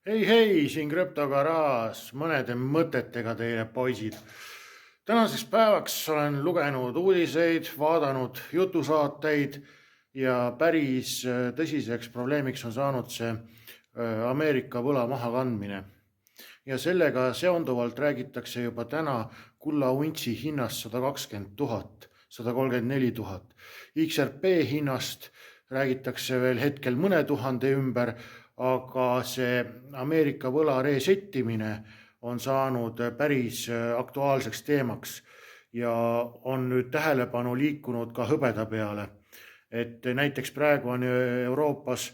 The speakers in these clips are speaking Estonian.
Hei, siin krüptogaraaž, mõnede mõtetega teile poisid. Tänaseks päevaks olen lugenud uudiseid, vaadanud jutusaateid ja päris tõsiseks probleemiks on saanud see Ameerika võla mahakandmine. Ja sellega seonduvalt räägitakse juba täna kulla untsi hinnast 120 000, 134 000. XRP hinnast räägitakse veel hetkel mõne tuhande ümber, aga see Ameerika võla resettimine on saanud päris aktuaalseks teemaks ja on nüüd tähelepanu liikunud ka hõbeda peale. Et näiteks praegu on Euroopas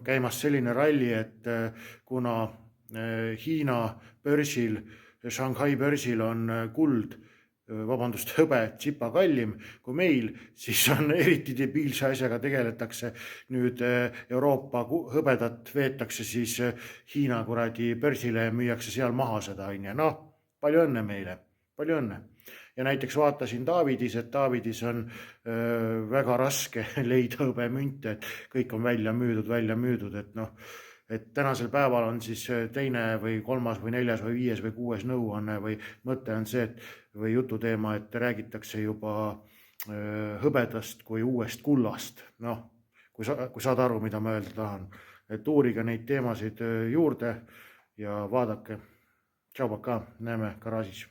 käimas selline ralli, et kuna Hiina börsil, Shanghai börsil on hõbe tsipa kallim kui meil, siis on eriti debiilse asjaga tegeletakse. Nüüd Euroopa hõbedat veetakse siis Hiina kuradi börsile ja müüakse seal maha seda. Noh, palju õnne meile, palju õnne. Ja näiteks vaatasin Davidis, et Davidis on väga raske leida hõbemünte, et kõik on välja müüdud, et tänasel päeval on siis teine või kolmas või neljas või viies või kuues nõuanne või mõte on see, või jututeema, et räägitakse juba hõbedast kui uuest kullast. Noh, kui saad aru, mida ma öelda tahan, et uurige neid teemasid juurde ja vaadake. Tšau, näeme garaažis.